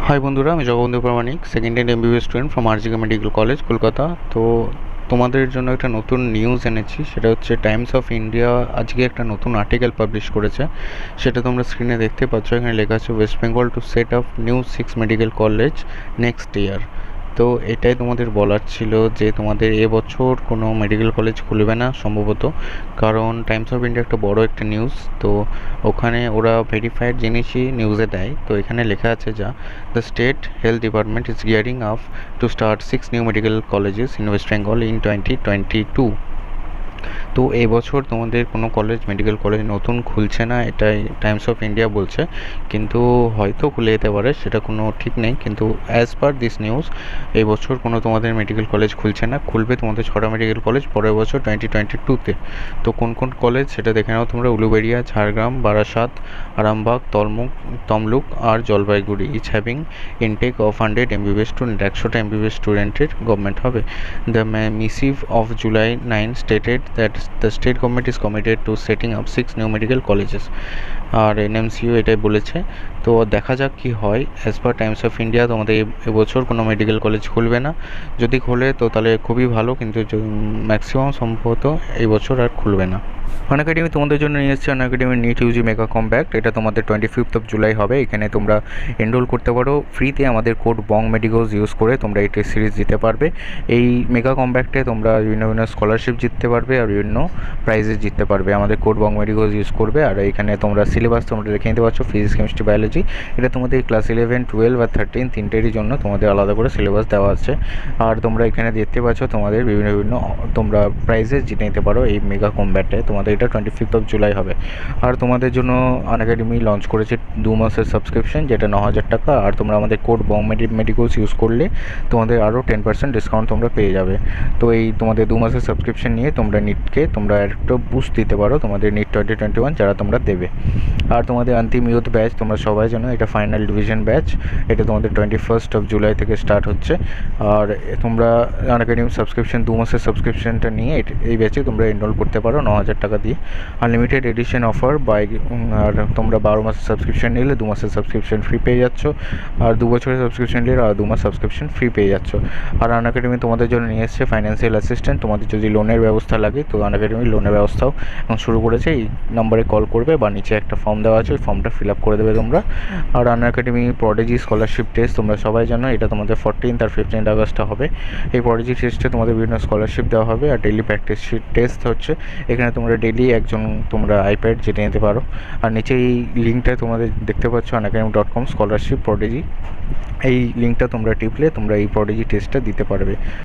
High বন্ধুরা, আমি Jagabandhu Pramanik, second year MBBS student from RGK medical college, Kolkata. তো তোমাদের জন্য একটা নতুন নিউজ এনেছি, সেটা হচ্ছে টাইমস অফ ইন্ডিয়া আজকে একটা নতুন আর্টিকেল পাবলিশ করেছে। সেটা তোমরা স্ক্রিনে দেখতে পাচ্ছ, এখানে লেখা আছে West Bengal to set up new 6 medical college next year. তো এটাই তোমাদের বলার ছিল যে তোমাদের এবছর কোনো মেডিকেল কলেজ খুলবে না সম্ভবত, কারণ টাইমস অফ ইন্ডিয়া একটা বড় একটা নিউজ। তো ওখানে ওরা ভেরিফাইড জিনিসই নিউজে দেয়। তো এখানে লেখা আছে যা the state health department is gearing up to start 6 new medical colleges in West Bengal in 2022। তো এই বছর তোমাদের কোনো কলেজ মেডিকেল কলেজ নতুন খুলছে না, এটাই টাইমস অফ ইন্ডিয়া বলছে। কিন্তু হয়তো খুলে যেতে পারে, সেটা কোনো ঠিক নেই। কিন্তু অ্যাজ পার দিস নিউজ এই বছর কোনো তোমাদের মেডিকেল কলেজ খুলছে না। খুলবে তোমাদের 6টা মেডিকেল কলেজ পরের বছর 2022-তে। তো কোন কোন কলেজ সেটা দেখে নাও তোমরা। উলুবেড়িয়া, ঝাড়গ্রাম, বারাসাত, আরামবাগ, তমলুক আর Jalpaiguri. Each having intake of 100 MBBS student, 100টা এমবিবিএস স্টুডেন্টের গভর্নমেন্ট হবে। The missive of July 9 stated that the state government is committed to setting up 6 new medical colleges, আর এনএমসিও এটাই বলেছে। তো দেখা যাক কি হয়। As per Times of India তোমাদের এবছর কোনো মেডিকেল কলেজ খুলবে না। যদি খোলে তো তাহলে খুবই ভালো, কিন্তু ম্যাক্সিমাম সম্ভবত এই বছর আর খুলবে না। আনএকাডেমি তোমাদের জন্য নিয়ে এসেছে Unacademy NEET UG mega comeback. এটা তোমাদের 25th অফ জুলাই হবে। এখানে তোমরা এনরোল করতে পারো ফ্রিতে। আমাদের কোড বং মেডিকোজ ইউজ করে তোমরা এই টেস্ট সিরিজ দিতে পারবে। এই মেগা কমব্যাক্টে তোমরা বিভিন্ন বিভিন্ন স্কলারশিপ জিততে পারবে আর বিভিন্ন প্রাইজেস জিততে পারবে। আমাদের কোড বং মেডিকোজ ইউজ করবে। আর এখানে তোমরা সিলেবাস তোমরা দেখে নিতে পারছো, ফিজিক্স, কেমিস্ট্রি, বায়োলজি। এটা তোমাদের ক্লাস 11, 12 আর 13 তিনটেরই জন্য তোমাদের আলাদা করে সিলেবাস দেওয়া আছে। আর তোমরা এখানে দেখতে পাচ্ছ তোমাদের বিভিন্ন বিভিন্ন তোমরা প্রাইজেস জিতে নিতে পারো এই মেগা কমব্যাটে। তোমাদের এটা 25th অফ জুলাই হবে। আর তোমাদের জন্য আনএকাডেমি লঞ্চ করেছে 2 মাসের সাবস্ক্রিপশন, যেটা 9,000 টাকা। আর তোমরা আমাদের কোড বং মেডিকোস ইউজ করলে তোমাদের আরও 10% ডিসকাউন্ট তোমরা পেয়ে যাবে। তো এই তোমাদের 2 মাসের সাবস্ক্রিপশন নিয়ে তোমরা নিটকে তোমরা একটা বুস্ট দিতে পারো, তোমাদের নিট 2021 যারা তোমরা দেবে। আর তোমাদের অন্তিম ইউথ ব্যাচ তোমরা সবাই জানো, এটা ফাইনাল ডিভিশন ব্যাচ। এটা তোমাদের 21st অফ জুলাই থেকে স্টার্ট হচ্ছে। আর তোমরা আনএকাডেমি সাবস্ক্রিপশন 2 মাসের সাবস্ক্রিপশনটা নিয়ে এই ব্যাচে তোমরা এনরোল করতে পারো 9,000 টাকা দিয়ে। Unlimited edition offer buy. আর তোমরা 12 মাসের সাবস্ক্রিপশন নিলে 2 মাসের সাবস্ক্রিপশন ফ্রি পেয়ে যাচ্ছ। আর 2 বছরের সাবস্ক্রিপশন নিলে আর 2 মাস সাবস্ক্রিপশন ফ্রি পেয়ে যাচ্ছ। আর আনএকাডেমি তোমাদের জন্য নিয়ে এসছে ফাইন্যান্সিয়াল অ্যাসিস্ট্যান্ট। তোমাদের যদি লোনের ব্যবস্থা লাগে তো আনএকাডেমি লোনের ব্যবস্থাও এখন শুরু করেছে। এই নাম্বারে কল করবে বা নিচে একটা ফর্ম দেওয়া আছে, ওই ফর্মটা ফিল আপ করে দেবে তোমরা। আর আনএকাডেমি প্রডিজি স্কলারশিপ টেস্ট তোমরা সবাই জানো, এটা তোমাদের 14th আর 15th আগস্টে হবে। এই প্রডিজি টেস্টে তোমাদের বিভিন্ন স্কলারশিপ দেওয়া হবে। আর ডেইলি প্র্যাকটিস টেস্ট হচ্ছে। এখানে তোমরা ডেইলি একজন তোমরা আইপ্যাড জিতে নিতে পারো। আর নিচে এই লিঙ্কটা তোমাদের দেখতে পাচ্ছ unacademy.com স্কলারশিপ প্রডিজি। এই লিঙ্কটা তোমরা টিপলে তোমরা এই প্রডিজি টেস্টটা দিতে পারবে।